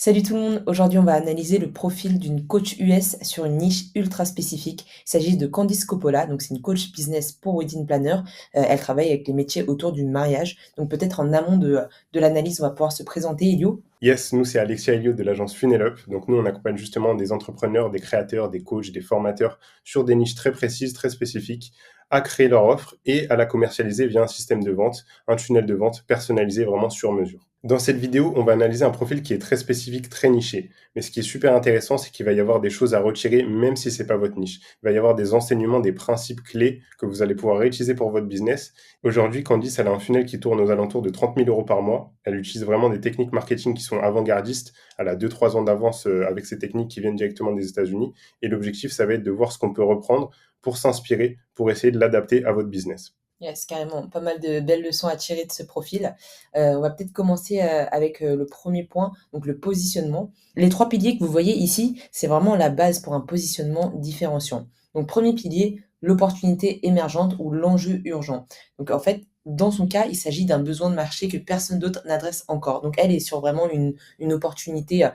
Salut tout le monde, aujourd'hui on va analyser le profil d'une coach US sur une niche ultra spécifique. Il s'agit de Candice Coppola, donc c'est une coach business pour wedding planner. Elle travaille avec les métiers autour du mariage. Donc peut-être en amont de l'analyse, on va pouvoir se présenter, Elio. Yes, nous c'est Alexia Elliot de l'agence Funnel Donc nous on accompagne justement des entrepreneurs, des créateurs, des coachs, des formateurs sur des niches très précises, très spécifiques, à créer leur offre et à la commercialiser via un système de vente, un tunnel de vente personnalisé vraiment sur mesure. Dans cette vidéo, on va analyser un profil qui est très spécifique, très niché. Mais ce qui est super intéressant, c'est qu'il va y avoir des choses à retirer même si c'est pas votre niche. Il va y avoir des enseignements, des principes clés que vous allez pouvoir réutiliser pour votre business. Aujourd'hui, Candice, elle a un funnel qui tourne aux alentours de 30 000 euros par mois. Elle utilise vraiment des techniques marketing qui sont avant-gardistes. Elle a 2-3 ans d'avance avec ces techniques qui viennent directement des États-Unis. Et l'objectif, ça va être de voir ce qu'on peut reprendre pour s'inspirer, pour essayer de l'adapter à votre business. Yes, carrément, pas mal de belles leçons à tirer de ce profil. On va peut-être commencer avec le premier point, donc le positionnement. Les trois piliers que vous voyez ici, c'est vraiment la base pour un positionnement différenciant. Donc premier pilier, l'opportunité émergente ou l'enjeu urgent. Donc en fait, dans son cas, il s'agit d'un besoin de marché que personne d'autre n'adresse encore. Donc elle est sur vraiment une opportunité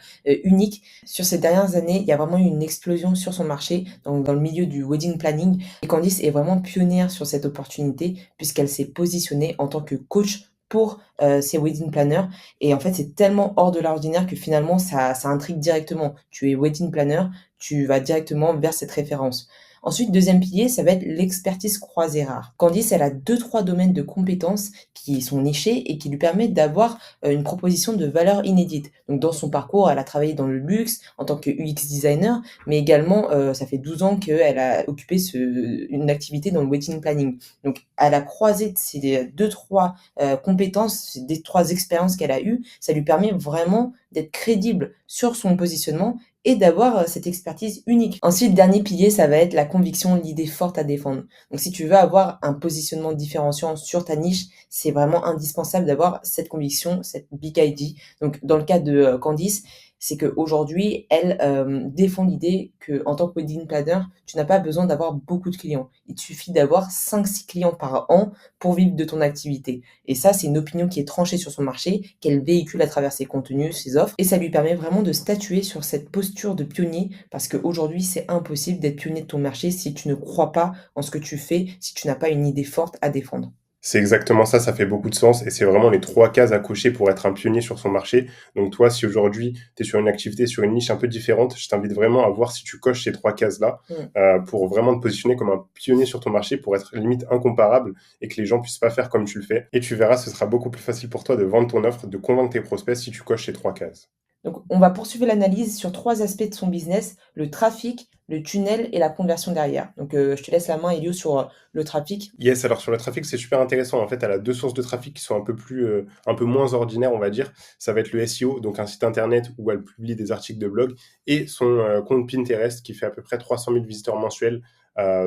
unique. Sur ces dernières années, il y a vraiment eu une explosion sur son marché, donc dans le milieu du wedding planning. Et Candice est vraiment pionnière sur cette opportunité puisqu'elle s'est positionnée en tant que coach pour ces wedding planners. Et en fait, c'est tellement hors de l'ordinaire que finalement, ça intrigue directement. Tu es wedding planner, tu vas directement vers cette référence. Ensuite, deuxième pilier, ça va être l'expertise croisée rare. Candice, elle a deux, trois domaines de compétences qui sont nichés et qui lui permettent d'avoir une proposition de valeur inédite. Donc, dans son parcours, elle a travaillé dans le luxe en tant que UX designer, mais également, ça fait 12 ans qu'elle a occupé une activité dans le wedding planning. Donc, à la croisée de ces deux, trois compétences, des trois expériences qu'elle a eues, ça lui permet vraiment d'être crédible sur son positionnement et d'avoir cette expertise unique. Ensuite, dernier pilier, ça va être la conviction, l'idée forte à défendre. Donc, si tu veux avoir un positionnement différenciant sur ta niche, c'est vraiment indispensable d'avoir cette conviction, cette big ID. Donc, dans le cas de Candice, c'est qu'aujourd'hui, elle défend l'idée qu'en tant que wedding planner, tu n'as pas besoin d'avoir beaucoup de clients. Il te suffit d'avoir 5-6 clients par an pour vivre de ton activité. Et ça, c'est une opinion qui est tranchée sur son marché, qu'elle véhicule à travers ses contenus, ses offres. Et ça lui permet vraiment de statuer sur cette posture de pionnier, parce qu'aujourd'hui, c'est impossible d'être pionnier de ton marché si tu ne crois pas en ce que tu fais, si tu n'as pas une idée forte à défendre. C'est exactement ça, ça fait beaucoup de sens et c'est vraiment les trois cases à cocher pour être un pionnier sur son marché. Donc toi, si aujourd'hui tu es sur une activité, sur une niche un peu différente, je t'invite vraiment à voir si tu coches ces trois cases-là Mm. pour vraiment te positionner comme un pionnier sur ton marché, pour être limite incomparable et que les gens puissent pas faire comme tu le fais. Et tu verras, ce sera beaucoup plus facile pour toi de vendre ton offre, de convaincre tes prospects si tu coches ces trois cases. Donc, on va poursuivre l'analyse sur trois aspects de son business, le trafic, le tunnel et la conversion derrière. Donc, je te laisse la main, Elio, sur le trafic. Yes, alors sur le trafic, c'est super intéressant. En fait, elle a deux sources de trafic qui sont un peu moins ordinaires, on va dire. Ça va être le SEO, donc un site internet où elle publie des articles de blog, et son compte Pinterest qui fait à peu près 300 000 visiteurs mensuels.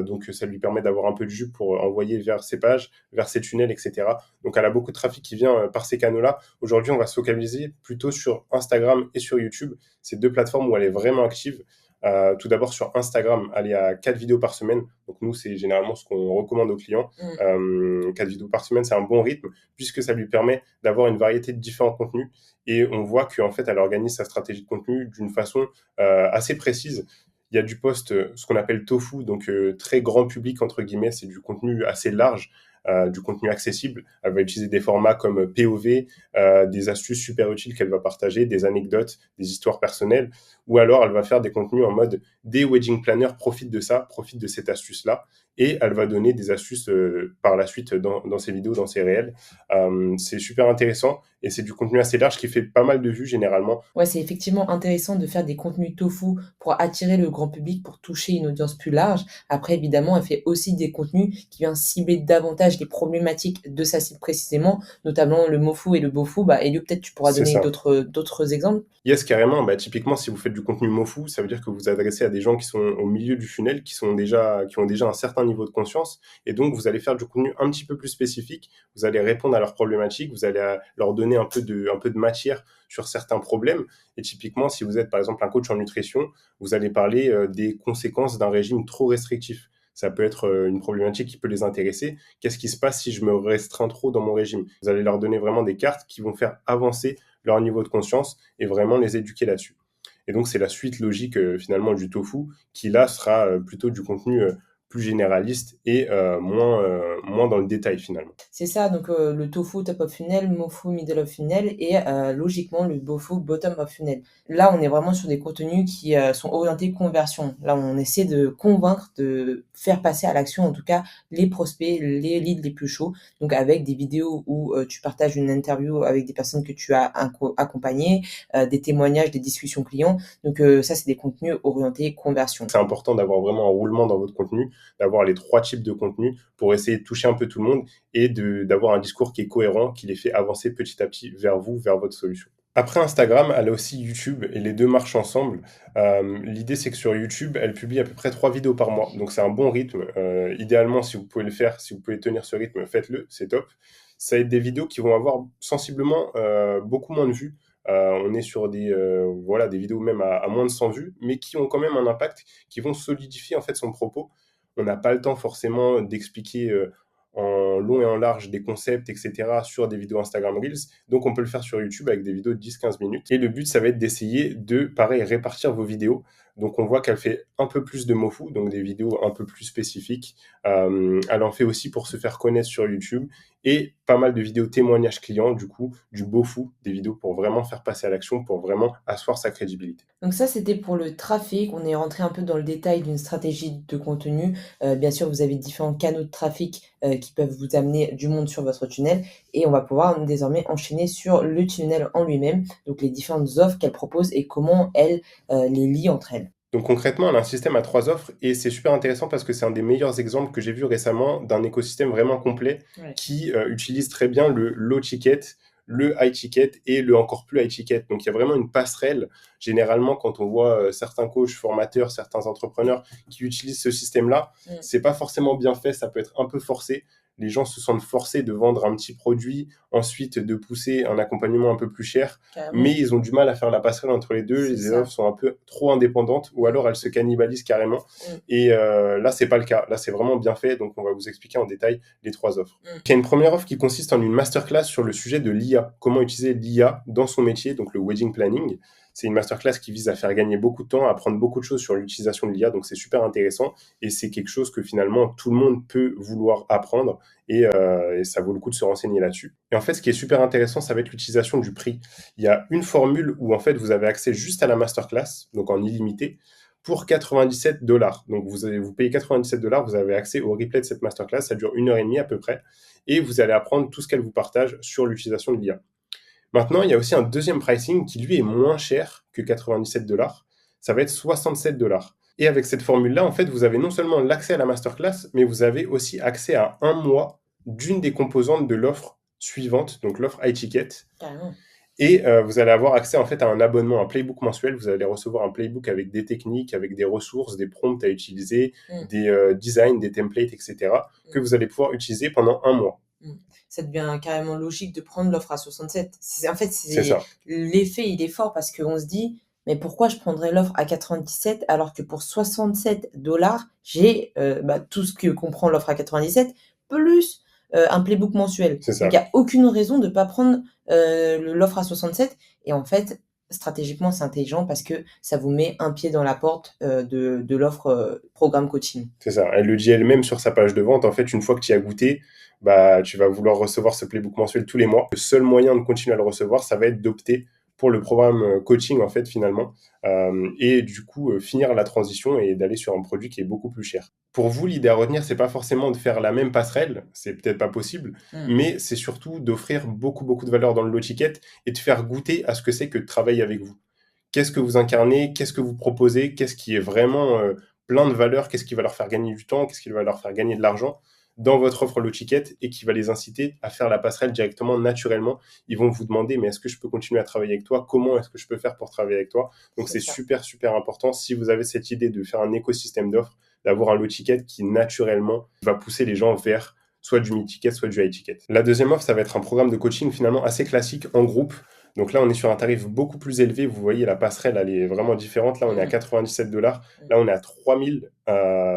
Donc ça lui permet d'avoir un peu de jus pour envoyer vers ses pages, vers ses tunnels, etc. Donc elle a beaucoup de trafic qui vient par ces canaux-là. Aujourd'hui, on va se focaliser plutôt sur Instagram et sur YouTube. C'est deux plateformes où elle est vraiment active. Tout d'abord sur Instagram, elle est à 4 vidéos par semaine. Donc nous, c'est généralement ce qu'on recommande aux clients. Mm. 4 vidéos par semaine, c'est un bon rythme puisque ça lui permet d'avoir une variété de différents contenus. Et on voit qu'en fait, elle organise sa stratégie de contenu d'une façon assez précise. Il y a du post, ce qu'on appelle tofu, donc très grand public, entre guillemets, c'est du contenu assez large. Du contenu accessible. Elle va utiliser des formats comme POV, des astuces super utiles qu'elle va partager, des anecdotes, des histoires personnelles, ou alors elle va faire des contenus en mode des wedding planners profitent de ça, profitent de cette astuce-là, et elle va donner des astuces par la suite dans ses vidéos, dans ses réels. C'est super intéressant et c'est du contenu assez large qui fait pas mal de vues généralement. Ouais, c'est effectivement intéressant de faire des contenus tofu pour attirer le grand public, pour toucher une audience plus large. Après, évidemment, elle fait aussi des contenus qui viennent cibler davantage les problématiques de sa cible précisément, notamment le mofu et le bofu. Bah, Elio, peut-être tu pourras C'est donner ça. d'autres exemples. Yes, carrément. Bah, typiquement, si vous faites du contenu MoFu, ça veut dire que vous vous adressez à des gens qui sont au milieu du funnel, qui ont déjà un certain niveau de conscience. Et donc, vous allez faire du contenu un petit peu plus spécifique. Vous allez répondre à leurs problématiques. Vous allez leur donner un peu de matière sur certains problèmes. Et typiquement, si vous êtes, par exemple, un coach en nutrition, vous allez parler des conséquences d'un régime trop restrictif. Ça peut être une problématique qui peut les intéresser. Qu'est-ce qui se passe si je me restreins trop dans mon régime? Vous allez leur donner vraiment des cartes qui vont faire avancer leur niveau de conscience et vraiment les éduquer là-dessus. Et donc, c'est la suite logique finalement du tofu qui là sera plutôt du contenu plus généraliste et moins dans le détail finalement. C'est ça, donc le tofu top of funnel, mofu middle of funnel et logiquement le bofu bottom of funnel. Là, on est vraiment sur des contenus qui sont orientés conversion. Là, on essaie de convaincre, de faire passer à l'action en tout cas les prospects, les leads les plus chauds. Donc avec des vidéos où tu partages une interview avec des personnes que tu as accompagnées, des témoignages, des discussions clients. Donc ça, c'est des contenus orientés conversion. C'est important d'avoir vraiment un roulement dans votre contenu, d'avoir les 3 types de contenus pour essayer de toucher un peu tout le monde et d'avoir un discours qui est cohérent, qui les fait avancer petit à petit vers vous, vers votre solution. Après Instagram, elle a aussi YouTube et les deux marchent ensemble. L'idée, c'est que sur YouTube, elle publie à peu près 3 vidéos par mois. Donc, c'est un bon rythme. Idéalement, si vous pouvez le faire, si vous pouvez tenir ce rythme, faites-le, c'est top. Ça va être des vidéos qui vont avoir sensiblement beaucoup moins de vues. On est sur des vidéos même à moins de 100 vues, mais qui ont quand même un impact, qui vont solidifier en fait son propos. On n'a pas le temps forcément d'expliquer en long et en large des concepts, etc. sur des vidéos Instagram Reels. Donc, on peut le faire sur YouTube avec des vidéos de 10-15 minutes. Et le but, ça va être d'essayer de, pareil, répartir vos vidéos. Donc, on voit qu'elle fait un peu plus de mofu, donc des vidéos un peu plus spécifiques. Elle en fait aussi pour se faire connaître sur YouTube et pas mal de vidéos témoignages clients, du coup, du bofu, des vidéos pour vraiment faire passer à l'action, pour vraiment asseoir sa crédibilité. Donc ça, c'était pour le trafic. On est rentré un peu dans le détail d'une stratégie de contenu. Bien sûr, vous avez différents canaux de trafic qui peuvent vous amener du monde sur votre tunnel. Et on va pouvoir désormais enchaîner sur le tunnel en lui-même, donc les différentes offres qu'elle propose et comment elle les lie entre elles. Donc concrètement, elle a un système à 3 offres et c'est super intéressant parce que c'est un des meilleurs exemples que j'ai vu récemment d'un écosystème vraiment complet Ouais. qui utilise très bien le low ticket, le high ticket et le encore plus high ticket. Donc il y a vraiment une passerelle. Généralement, quand on voit certains coachs, formateurs, certains entrepreneurs qui utilisent ce système-là, c'est pas forcément bien fait, ça peut être un peu forcé. Les gens se sentent forcés de vendre un petit produit, ensuite de pousser un accompagnement un peu plus cher, Carrément. mais ils ont du mal à faire la passerelle entre les deux. C'est Les ça. offres sont un peu trop indépendantes ou alors elles se cannibalisent carrément. Et là, c'est pas le cas. Là, c'est vraiment bien fait. Donc, on va vous expliquer en détail les 3 offres. Il y a une première offre qui consiste en une masterclass sur le sujet de l'IA. Comment utiliser l'IA dans son métier, donc le wedding planning. C'est une masterclass qui vise à faire gagner beaucoup de temps, à apprendre beaucoup de choses sur l'utilisation de l'IA. Donc, c'est super intéressant. Et c'est quelque chose que finalement, tout le monde peut vouloir apprendre. Et ça vaut le coup de se renseigner là-dessus. Et en fait, ce qui est super intéressant, ça va être l'utilisation du prix. Il y a une formule où en fait vous avez accès juste à la masterclass, donc en illimité, pour 97 $. Donc vous payez 97 $, vous avez accès au replay de cette masterclass, ça dure 1 h 30 à peu près, et vous allez apprendre tout ce qu'elle vous partage sur l'utilisation de l'IA. Maintenant, il y a aussi un deuxième pricing qui lui est moins cher que 97 $, ça va être 67 $. Et avec cette formule-là, en fait, vous avez non seulement l'accès à la masterclass, mais vous avez aussi accès à 1 mois d'une des composantes de l'offre suivante, donc l'offre high ticket. Carrément. Et vous allez avoir accès en fait à un abonnement, un playbook mensuel. Vous allez recevoir un playbook avec des techniques, avec des ressources, des prompts à utiliser, des designs, des templates, etc. que vous allez pouvoir utiliser pendant 1 mois. Ça devient carrément logique de prendre l'offre à 67. En fait, C'est ça. l'effet, il est fort parce qu'on se dit, mais pourquoi je prendrais l'offre à 97 alors que pour 67 $, j'ai tout ce que comprend l'offre à 97 plus un playbook mensuel. C'est ça. Donc, il n'y a aucune raison de ne pas prendre l'offre à 67. Et en fait, stratégiquement, c'est intelligent parce que ça vous met un pied dans la porte de l'offre programme coaching. C'est ça. Elle le dit elle-même sur sa page de vente. En fait, une fois que tu y as goûté, tu vas vouloir recevoir ce playbook mensuel tous les mois. Le seul moyen de continuer à le recevoir, ça va être d'opter pour le programme coaching, en fait, finalement. Et du coup, finir la transition et d'aller sur un produit qui est beaucoup plus cher. Pour vous, l'idée à retenir, c'est pas forcément de faire la même passerelle, c'est peut-être pas possible, mais c'est surtout d'offrir beaucoup, beaucoup de valeur dans le low ticket et de faire goûter à ce que c'est que de travailler avec vous. Qu'est-ce que vous incarnez? Qu'est-ce que vous proposez? Qu'est-ce qui est vraiment plein de valeur? Qu'est-ce qui va leur faire gagner du temps? Qu'est-ce qui va leur faire gagner de l'argent dans votre offre low ticket et qui va les inciter à faire la passerelle directement, naturellement? Ils vont vous demander, mais est-ce que je peux continuer à travailler avec toi? Comment est-ce que je peux faire pour travailler avec toi? Donc, c'est super, super important. Si vous avez cette idée de faire un écosystème d'offres, d'avoir un low ticket qui, naturellement, va pousser les gens vers soit du mid-ticket, soit du high-ticket. La deuxième offre, ça va être un programme de coaching finalement assez classique en groupe. Donc là, on est sur un tarif beaucoup plus élevé. Vous voyez, la passerelle, elle est vraiment différente. Là, on est à 97 $. Là, on est à 3000.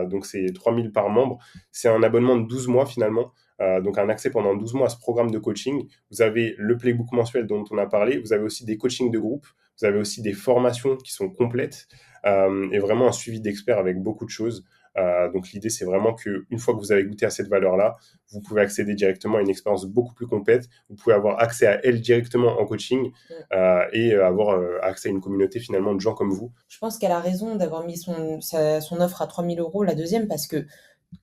Donc, c'est 3000 par membre. C'est un abonnement de 12 mois finalement donc un accès pendant 12 mois à ce programme de coaching. Vous avez le playbook mensuel dont on a parlé, vous avez aussi des coachings de groupe, vous avez aussi des formations qui sont complètes et vraiment un suivi d'experts avec beaucoup de choses. Donc l'idée, c'est vraiment qu'une fois que vous avez goûté à cette valeur-là, vous pouvez accéder directement à une expérience beaucoup plus complète. Vous pouvez avoir accès à elle directement en coaching et avoir accès à une communauté finalement de gens comme vous. Je pense qu'elle a raison d'avoir mis son offre à 3 000 €, la deuxième, parce que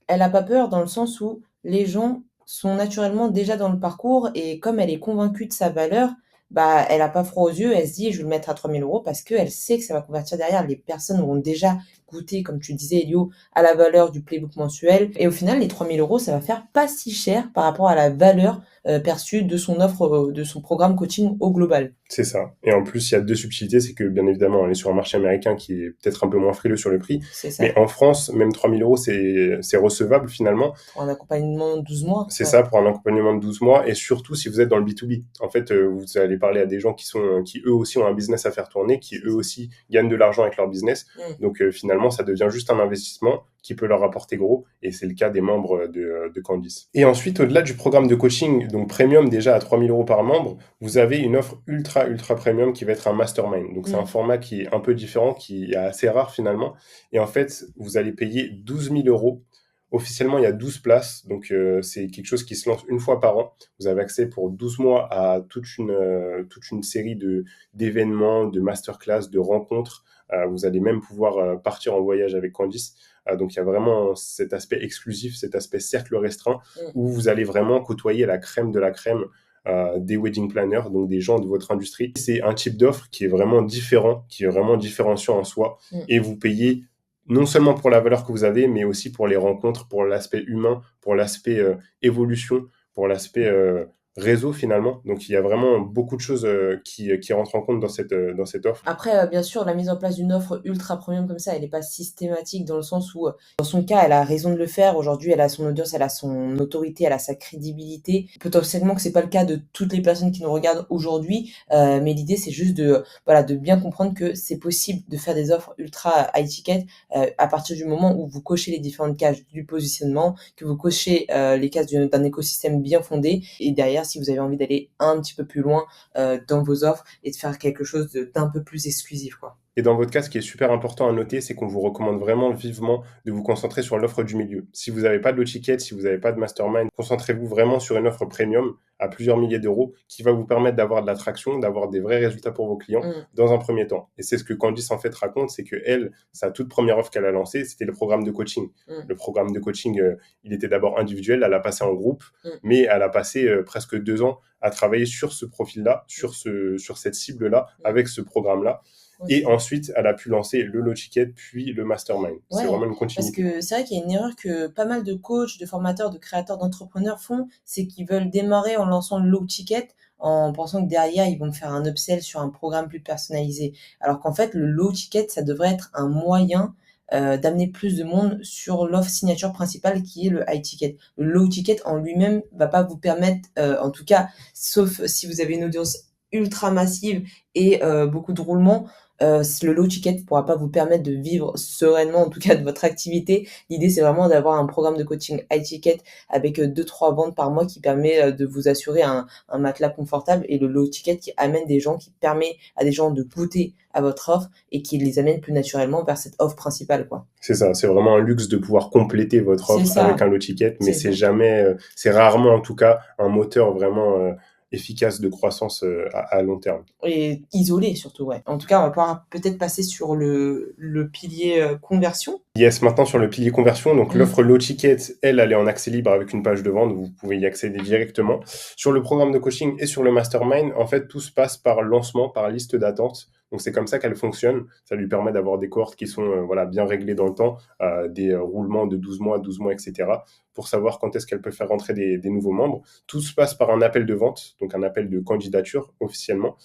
elle a pas peur dans le sens où les gens sont naturellement déjà dans le parcours et comme elle est convaincue de sa valeur, bah, elle a pas froid aux yeux, elle se dit: «Je vais le mettre à 3 000 € parce qu'elle sait que ça va convertir derrière». Les personnes vont déjà goûter, comme tu disais Elio, à la valeur du playbook mensuel et au final, les 3 000 €, ça va faire pas si cher par rapport à la valeur, perçue de son offre, de son programme coaching au global. C'est ça. Et en plus, il y a deux subtilités, c'est que bien évidemment, on est sur un marché américain qui est peut-être un peu moins frileux sur le prix, C'est ça, mais en France, même 3 000 €, c'est recevable finalement. pour un accompagnement de 12 mois, C'est ouais. ça, pour un accompagnement de 12 mois, et surtout si vous êtes dans le B2B. En fait, vous allez parler à des gens qui eux aussi ont un business à faire tourner, qui C'est eux ça. aussi gagnent de l'argent avec leur business. Mmh. Donc finalement, ça devient juste un investissement qui peut leur rapporter gros, et c'est le cas des membres de Candice. Et ensuite, au-delà du programme de coaching, donc premium déjà à 3 000 € par membre, vous avez une offre ultra, ultra premium qui va être un mastermind. Donc c'est un Mmh. format qui est un peu différent, qui est assez rare finalement. Et en fait, vous allez payer 12 000 €. Officiellement, il y a 12 places, donc c'est quelque chose qui se lance une fois par an. Vous avez accès pour 12 mois à toute une série d'événements, de masterclass, de rencontres. Vous allez même pouvoir partir en voyage avec Candice. Donc il y a vraiment cet aspect exclusif, cet aspect cercle restreint, Mmh. où vous allez vraiment côtoyer la crème de la crème des wedding planners, donc des gens de votre industrie. C'est un type d'offre qui est vraiment différent, qui est vraiment différenciant en soi, Mmh. et vous payez non seulement pour la valeur que vous avez, mais aussi pour les rencontres, pour l'aspect humain, pour l'aspect évolution, pour l'aspect réseau finalement. Donc il y a vraiment beaucoup de choses qui rentrent en compte dans cette offre. Après, bien sûr, la mise en place d'une offre ultra premium comme ça, elle est pas systématique dans le sens où, dans son cas, elle a raison de le faire. Aujourd'hui, elle a son audience, elle a son autorité, elle a sa crédibilité. Potentiellement que c'est pas le cas de toutes les personnes qui nous regardent aujourd'hui, mais l'idée, c'est juste de, voilà, de bien comprendre que c'est possible de faire des offres ultra high ticket, à partir du moment où vous cochez les différentes cases du positionnement, que vous cochez, les cases d'un écosystème bien fondé et derrière, si vous avez envie d'aller un petit peu plus loin, dans vos offres et de faire quelque chose d'un peu plus exclusif, quoi. Et dans votre cas, ce qui est super important à noter, c'est qu'on vous recommande vraiment vivement de vous concentrer sur l'offre du milieu. Si vous n'avez pas de low ticket, si vous n'avez pas de mastermind, concentrez-vous vraiment sur une offre premium à plusieurs milliers d'euros qui va vous permettre d'avoir de l'attraction, d'avoir des vrais résultats pour vos clients Mmh. dans un premier temps. Et c'est ce que Candice en fait raconte, c'est que elle, sa toute première offre qu'elle a lancée, c'était le programme de coaching. Mmh. Le programme de coaching, il était d'abord individuel, elle l'a passé en groupe, Mmh. mais elle a passé presque 2 ans à travailler sur ce profil-là, sur cette cible-là, Mmh. avec ce programme-là. Et OK. ensuite, elle a pu lancer le low ticket, puis le mastermind. C'est Ouais, vraiment une parce continuité. que c'est vrai qu'il y a une erreur que pas mal de coachs, de formateurs, de créateurs, d'entrepreneurs font, c'est qu'ils veulent démarrer en lançant le low ticket, en pensant que derrière, ils vont faire un upsell sur un programme plus personnalisé. Alors qu'en fait, le low ticket, ça devrait être un moyen, d'amener plus de monde sur l'offre signature principale qui est le high ticket. Le low ticket en lui-même va pas vous permettre, en tout cas, sauf si vous avez une audience ultra massive et beaucoup de roulement, le low ticket ne pourra pas vous permettre de vivre sereinement, en tout cas de votre activité. L'idée, c'est vraiment d'avoir un programme de coaching high ticket avec 2-3 ventes par mois qui permet de vous assurer un matelas confortable et le low ticket qui amène des gens, qui permet à des gens de goûter à votre offre et qui les amène plus naturellement vers cette offre principale, quoi. C'est ça, c'est vraiment un luxe de pouvoir compléter votre C'est offre avec ça, un low ticket, mais c'est c'est ça. jamais, c'est rarement en tout cas un moteur vraiment efficace de croissance à long terme. Et isolé surtout, ouais. En tout cas, on va pouvoir peut-être passer sur le pilier conversion. Yes, maintenant sur le pilier conversion, donc Mmh. l'offre low ticket, elle est en accès libre avec une page de vente, vous pouvez y accéder directement. Sur le programme de coaching et sur le mastermind, en fait, tout se passe par lancement, par liste d'attente. Donc c'est comme ça qu'elle fonctionne. Ça lui permet d'avoir des cohortes qui sont voilà, bien réglées dans le temps, des roulements de 12 mois, etc. pour savoir quand est-ce qu'elle peut faire rentrer des nouveaux membres. Tout se passe par un appel de vente, donc un appel de candidature officiellement.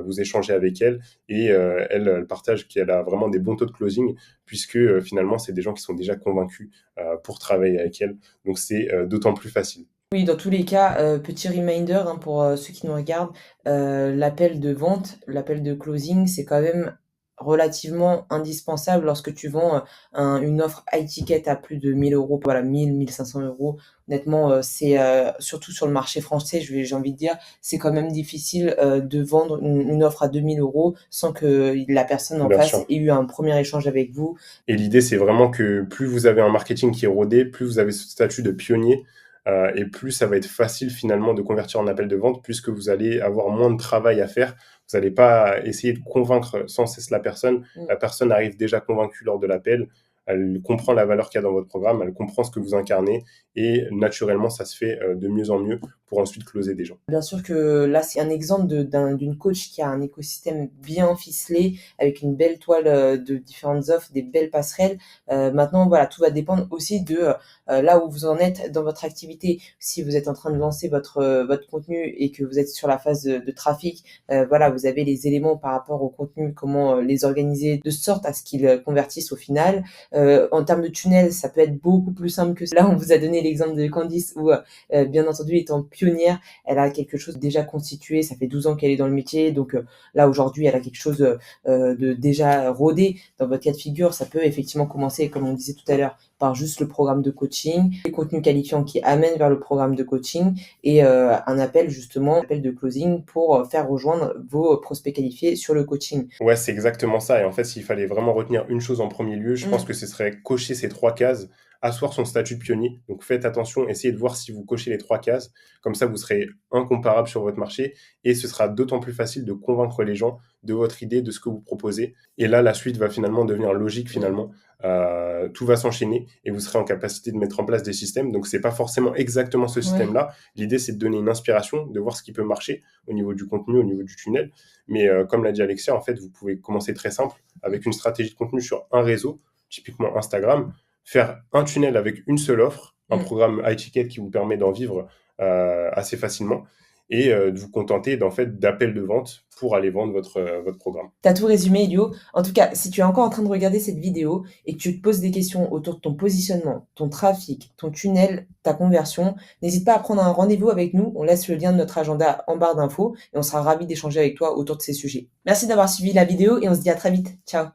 Vous échangez avec elle et elle partage qu'elle a vraiment des bons taux de closing puisque finalement, c'est des gens qui sont déjà convaincus pour travailler avec elle. Donc, c'est d'autant plus facile. Oui, dans tous les cas, petit reminder, hein, pour, ceux qui nous regardent, l'appel de vente, l'appel de closing, c'est quand même relativement indispensable lorsque tu vends une offre high ticket à plus de 1000 euros, voilà, 1000, 1500 euros. Honnêtement, c'est surtout sur le marché français, j'ai envie de dire, c'est quand même difficile de vendre une offre à 2000 euros sans que la personne en Bien face sûr. ait eu un premier échange avec vous. Et l'idée, c'est vraiment que plus vous avez un marketing qui est rodé, plus vous avez ce statut de pionnier, et plus ça va être facile finalement de convertir en appel de vente, puisque vous allez avoir moins de travail à faire. Vous n'allez pas essayer de convaincre sans cesse la personne. Mm. La personne arrive déjà convaincue lors de l'appel. Elle comprend la valeur qu'il y a dans votre programme, elle comprend ce que vous incarnez, et naturellement, ça se fait de mieux en mieux pour ensuite closer des gens. Bien sûr que là, c'est un exemple d'une coach qui a un écosystème bien ficelé, avec une belle toile de différentes offres, des belles passerelles. Maintenant, voilà, tout va dépendre aussi de là où vous en êtes dans votre activité. Si vous êtes en train de lancer votre contenu et que vous êtes sur la phase de trafic, voilà, vous avez les éléments par rapport au contenu, comment les organiser de sorte à ce qu'ils convertissent au final. En termes de tunnel, ça peut être beaucoup plus simple que ça. Là, on vous a donné l'exemple de Candice où, bien entendu, étant pionnière, elle a quelque chose déjà constitué, ça fait 12 ans qu'elle est dans le métier, donc là aujourd'hui elle a quelque chose de déjà rodé. Dans votre cas de figure, ça peut effectivement commencer, comme on disait tout à l'heure, par juste le programme de coaching, les contenus qualifiants qui amènent vers le programme de coaching et un appel justement, un appel de closing pour faire rejoindre vos prospects qualifiés sur le coaching. Ouais, c'est exactement ça. Et en fait, s'il fallait vraiment retenir une chose en premier lieu, je pense que ce serait cocher ces 3 cases, asseoir son statut de pionnier. Donc faites attention, essayez de voir si vous cochez les 3 cases. Comme ça, vous serez incomparable sur votre marché et ce sera d'autant plus facile de convaincre les gens de votre idée, de ce que vous proposez. Et là, la suite va finalement devenir logique finalement. Tout va s'enchaîner et vous serez en capacité de mettre en place des systèmes. Donc c'est pas forcément exactement ce Ouais. système-là. L'idée, c'est de donner une inspiration, de voir ce qui peut marcher au niveau du contenu, au niveau du tunnel. Mais comme l'a dit Alexia, en fait, vous pouvez commencer très simple avec une stratégie de contenu sur un réseau, typiquement Instagram, faire un tunnel avec une seule offre, un programme high ticket qui vous permet d'en vivre assez facilement et de vous contenter d'en fait d'appels de vente pour aller vendre votre programme. T'as tout résumé, Elio. En tout cas, si tu es encore en train de regarder cette vidéo et que tu te poses des questions autour de ton positionnement, ton trafic, ton tunnel, ta conversion, n'hésite pas à prendre un rendez-vous avec nous. On laisse le lien de notre agenda en barre d'infos et on sera ravis d'échanger avec toi autour de ces sujets. Merci d'avoir suivi la vidéo et on se dit à très vite. Ciao!